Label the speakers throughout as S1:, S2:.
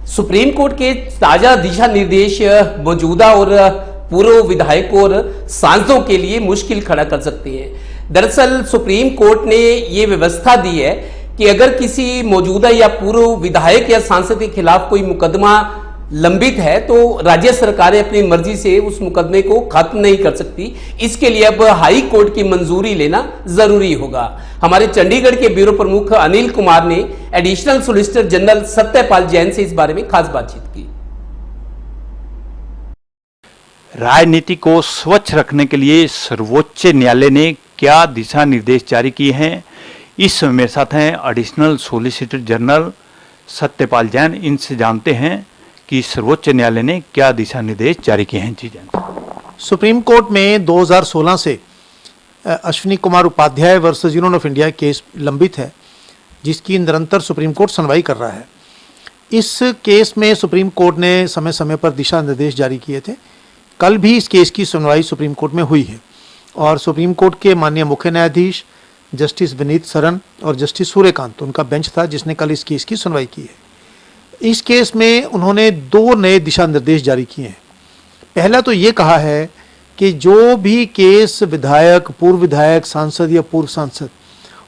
S1: Supreme court के ताजा दिशा निर्देश मौजूदा और पूर्व विधायकों और सांसदों के लिए मुश्किल खड़ा कर सकते हैं। दरअसल सुप्रीम कोर्ट ने ये व्यवस्था दी है कि अगर किसी मौजूदा या पूर्व विधायक या सांसद के खिलाफ कोई मुकदमा लंबित है तो राज्य सरकारें अपनी मर्जी से उस मुकदमे को खत्म नहीं कर सकती। इसके लिए अब हाई कोर्ट की मंजूरी लेना जरूरी होगा। हमारे चंडीगढ़ के ब्यूरो प्रमुख अनिल कुमार ने additional solicitor general Satyapal Jain से इस बारे में खास बातचीत की।
S2: राजनीति को स्वच्छ रखने के लिए सर्वोच्च न्यायालय ने क्या दिशा निर्देश जारी किए हैं, इस समय मेरे साथ हैं additional solicitor general Satyapal Jain. इनसे जानते हैं कि सर्वोच्च न्यायालय ने क्या दिशा निर्देश जारी किए हैं। जी जैन।
S3: सुप्रीम कोर्ट में 2016 से Ashwini Kumar Upadhyay versus Union of India case लंबित है, जिसकी निरंतर सुप्रीम कोर्ट सुनवाई कर रहा है। इस केस में सुप्रीम कोर्ट ने समय समय पर दिशा निर्देश जारी किए थे। कल भी इस केस की सुनवाई सुप्रीम कोर्ट में हुई है और सुप्रीम कोर्ट के माननीय मुख्य न्यायाधीश जस्टिस विनीत सरन और जस्टिस सूर्यकांत, उनका बेंच था जिसने कल इस केस की सुनवाई की है। इस केस में उन्होंने 2 नए दिशा निर्देश जारी किए हैं। पहला तो ये कहा है कि जो भी केस विधायक, पूर्व विधायक, सांसद या पूर्व सांसद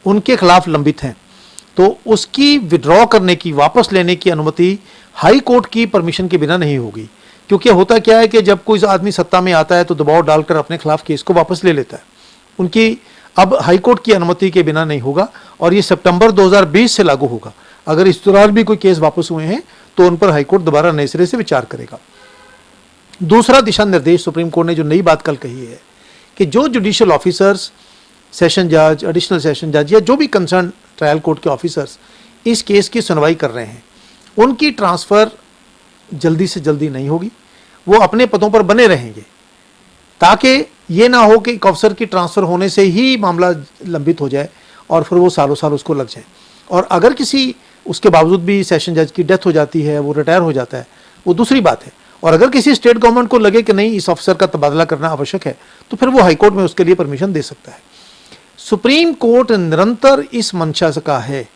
S3: उनके खिलाफ लंबित हैं तो उसकी विड्रॉ करने की, वापस लेने की अनुमति हाई कोर्ट की परमिशन के बिना नहीं होगी। क्योंकि होता क्या है कि जब कोई आदमी सत्ता में आता है तो दबाव डालकर अपने खिलाफ केस को वापस ले लेता है। उनकी अब हाई कोर्ट की अनुमति के बिना नहीं होगा और ये सितंबर 2020 से लागू होगा। अगर इस दौरान भी कोई केस वापस हुए हैं तो उन पर हाई कोर्ट दोबारा नए सिरे से विचार करेगा। दूसरा दिशा निर्देश सुप्रीम कोर्ट ने जो नई बात कल कही है कि जो जुडिशियल ऑफिसर्स, सेशन जज, एडिशनल सेशन जज या जो भी कंसर्न ट्रायल कोर्ट के ऑफिसर्स इस केस की सुनवाई कर रहे हैं, उनकी ट्रांसफ़र जल्दी से जल्दी नहीं होगी। वो अपने पदों पर बने रहेंगे ताकि ये ना हो कि एक अफसर की ट्रांसफ़र होने से ही मामला लंबित हो जाए और फिर वो सालों साल उसको लग जाए। और अगर किसी उसके बावजूद भी सेशन जज की डेथ हो जाती है, वो रिटायर हो जाता है, वो दूसरी बात है। और अगर किसी स्टेट गवर्नमेंट को लगे कि नहीं इस अफसर का तबादला करना आवश्यक है तो फिर वो हाईकोर्ट में उसके लिए परमिशन दे सकता है। सुप्रीम कोर्ट निरंतर इस मंशा से कहा है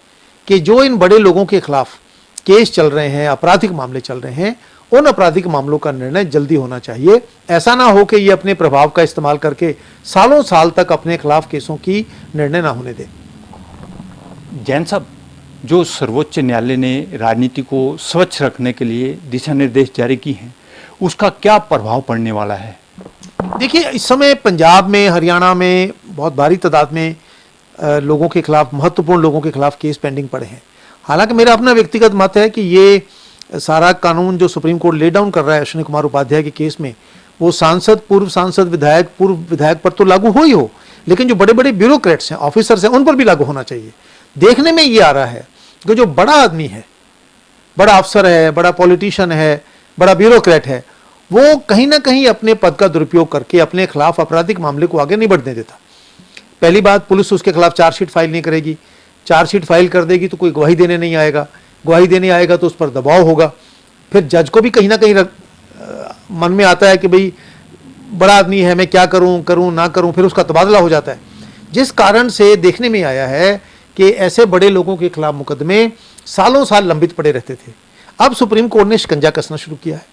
S3: कि जो इन बड़े लोगों के खिलाफ केस चल रहे हैं, आपराधिक मामले चल रहे हैं, उन आपराधिक मामलों का निर्णय जल्दी होना चाहिए। ऐसा ना हो कि ये अपने प्रभाव का इस्तेमाल करके सालों साल तक अपने खिलाफ केसों की निर्णय ना होने दे।
S2: जैन साहब, जो सर्वोच्च न्यायालय ने राजनीति को स्वच्छ रखने के लिए दिशा निर्देश जारी की हैं, उसका क्या प्रभाव पड़ने वाला है?
S3: देखिए, इस समय पंजाब में, हरियाणा में बहुत भारी तादाद में लोगों के खिलाफ, महत्वपूर्ण लोगों के खिलाफ केस पेंडिंग पड़े हैं। हालांकि मेरा अपना व्यक्तिगत मत है कि ये सारा कानून जो सुप्रीम कोर्ट ले डाउन कर रहा है अश्विनी कुमार उपाध्याय के केस में, वो सांसद, पूर्व सांसद, विधायक, पूर्व विधायक पर तो लागू हो ही हो, लेकिन जो बड़े बड़े ब्यूरोक्रेट्स हैं, ऑफिसर्स हैं, उन पर भी लागू होना चाहिए। देखने में ये आ रहा है कि जो बड़ा आदमी है, बड़ा अफसर है, बड़ा पॉलिटिशियन है, बड़ा ब्यूरोक्रेट है, वो कहीं ना कहीं अपने पद का दुरुपयोग करके अपने खिलाफ आपराधिक मामले को आगे नहीं बढ़ने देता। पहली बात, पुलिस उसके खिलाफ चार्जशीट फाइल नहीं करेगी। चार्जशीट फाइल कर देगी तो कोई गवाही देने नहीं आएगा, गवाही देने आएगा तो उस पर दबाव होगा। फिर जज को भी कहीं ना कहीं मन में आता है कि भाई बड़ा आदमी है, मैं क्या करूं ना करूं, फिर उसका तबादला हो जाता है। जिस कारण से देखने में आया है कि ऐसे बड़े लोगों के खिलाफ मुकदमे सालों साल लंबित पड़े रहते थे। अब सुप्रीम कोर्ट ने शिकंजा कसना शुरू किया है,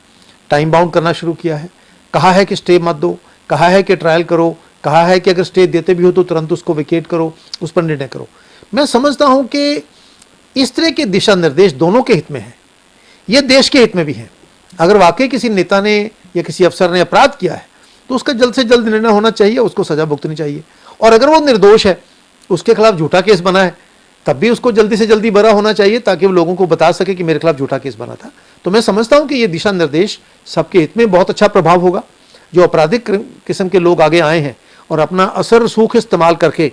S3: टाइम बाउंड करना शुरू किया है। कहा है कि स्टे मत दो, कहा है कि ट्रायल करो, कहा है कि अगर स्टे देते भी हो तो तुरंत उसको वेकेट करो, उस पर निर्णय करो। मैं समझता हूं कि इस तरह के दिशा निर्देश दोनों के हित में है, ये देश के हित में भी है। अगर वाकई किसी नेता ने या किसी अफसर ने अपराध किया है तो उसका जल्द से जल्द निर्णय होना चाहिए, उसको सजा भुगतनी चाहिए। और अगर वो निर्दोष है, उसके खिलाफ झूठा केस बना है, तब भी उसको जल्दी से जल्दी बरा होना चाहिए ताकि वो लोगों को बता सके कि मेरे खिलाफ झूठा केस बना था। तो मैं समझता हूं कि ये दिशा निर्देश सबके हित में बहुत अच्छा प्रभाव होगा। जो आपराधिक किस्म के लोग आगे आए हैं और अपना असर रसूख इस्तेमाल करके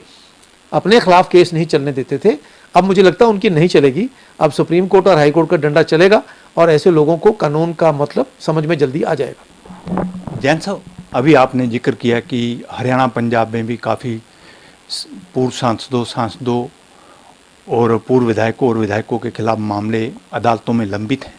S3: अपने खिलाफ केस नहीं चलने देते थे, अब मुझे लगता है उनकी नहीं चलेगी। अब सुप्रीम कोर्ट और हाई कोर्ट का डंडा चलेगा और ऐसे लोगों को कानून का मतलब समझ में जल्दी आ जाएगा।
S2: जैन साहब, अभी आपने जिक्र किया कि हरियाणा, पंजाब में भी काफ़ी पूर्व सांसदों और पूर्व विधायकों और विधायकों के खिलाफ मामले अदालतों में लंबित हैं।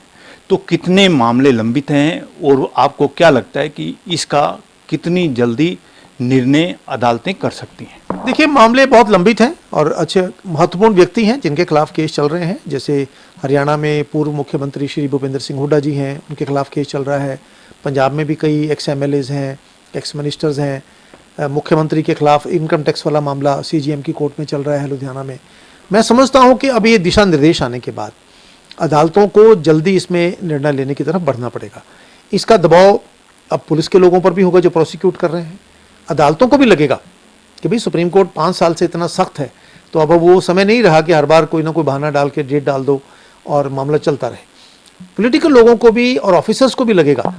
S2: तो कितने मामले लंबित हैं और आपको क्या लगता है कि इसका कितनी जल्दी निर्णय अदालतें कर सकती हैं।
S3: देखिए, मामले बहुत लंबित हैं और अच्छे महत्वपूर्ण व्यक्ति हैं जिनके खिलाफ केस चल रहे हैं। जैसे हरियाणा में पूर्व मुख्यमंत्री श्री भूपेंद्र सिंह हुड्डा जी हैं, उनके खिलाफ केस चल रहा है। पंजाब में भी कई एक्स एमएलएज हैं, एक्स मिनिस्टर्स हैं। मुख्यमंत्री के खिलाफ इनकम टैक्स वाला मामला सीजीएम की कोर्ट में चल रहा है लुधियाना में। मैं समझता हूँ कि अब ये दिशा निर्देश आने के बाद अदालतों को जल्दी इसमें निर्णय लेने की तरफ बढ़ना पड़ेगा। इसका दबाव अब पुलिस के लोगों पर भी होगा जो प्रोसिक्यूट कर रहे हैं, अदालतों को भी लगेगा कि भाई सुप्रीम कोर्ट 5 साल से इतना सख्त है, तो अब वो समय नहीं रहा कि हर बार कोई ना कोई बहाना डाल के डेट डाल दो और मामला चलता रहे। पॉलिटिकल लोगों को भी और ऑफिसर्स को भी लगेगा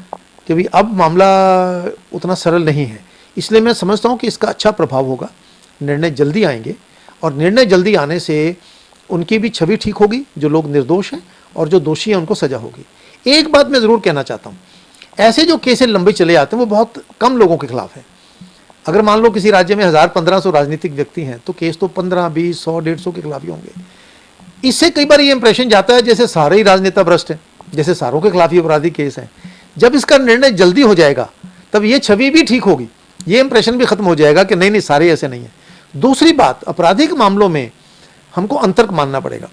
S3: कि भाई अब मामला उतना सरल नहीं है। इसलिए मैं समझता हूँ कि इसका अच्छा प्रभाव होगा, निर्णय जल्दी आएंगे और निर्णय जल्दी आने से उनकी भी छवि ठीक होगी, जो लोग निर्दोष हैं, और जो दोषी हैं उनको सजा होगी। एक बात मैं ज़रूर कहना चाहता हूँ, ऐसे जो केसेस लंबे चले आते हैं वो बहुत कम लोगों के खिलाफ है। अगर मान लो किसी राज्य में 1000-1500 राजनीतिक व्यक्ति हैं तो केस तो 15, 20, 100, 150 के खिलाफ ही होंगे। इससे कई बार ये इंप्रेशन जाता है जैसे सारे ही राजनेता भ्रष्ट हैं, जैसे सारों के खिलाफ ही अपराधी केस हैं। जब इसका निर्णय जल्दी हो जाएगा तब ये छवि भी ठीक होगी, ये इंप्रेशन भी खत्म हो जाएगा कि नहीं सारे ऐसे नहीं है। दूसरी बात, आपराधिक मामलों में हमको अंतर मानना पड़ेगा।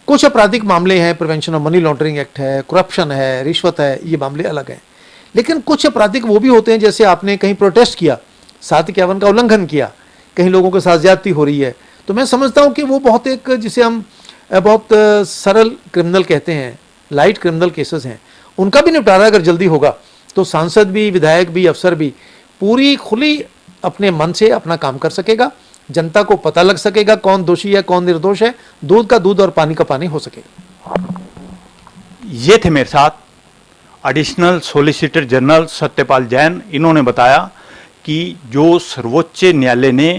S3: कुछ आपराधिक मामले हैं, prevention of money laundering act है, करप्शन है, रिश्वत है, ये मामले अलग हैं। लेकिन कुछ आपराधिक वो भी होते हैं जैसे आपने कहीं प्रोटेस्ट किया, 751 का उल्लंघन किया, कहीं लोगों के साथ ज्यादती हो रही है, तो मैं समझता हूँ कि वो बहुत एक जिसे हम बहुत सरल क्रिमिनल कहते हैं, लाइट क्रिमिनल केसेस हैं, उनका भी निपटारा अगर जल्दी होगा तो सांसद भी, विधायक भी, अफसर भी पूरी खुली अपने मन से अपना काम कर सकेगा। जनता को पता लग सकेगा कौन दोषी है कौन निर्दोष है, दूध का दूध और पानी का पानी हो सकेगा।
S2: ये थे मेरे साथ additional solicitor general Satyapal Jain. इन्होंने बताया कि जो सर्वोच्च न्यायालय ने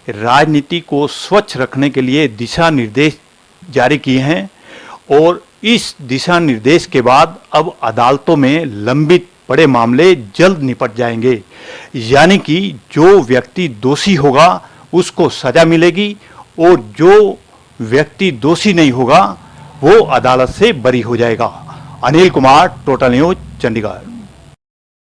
S2: राजनीति को स्वच्छ रखने के लिए दिशा निर्देश जारी किए हैं और इस दिशा निर्देश के बाद अब अदालतों में लंबित पड़े मामले जल्द निपट जाएंगे, यानी कि जो व्यक्ति दोषी होगा उसको सजा मिलेगी और जो व्यक्ति दोषी नहीं होगा वो अदालत से बरी हो जाएगा। Anil Kumar, total news, Chandigarh.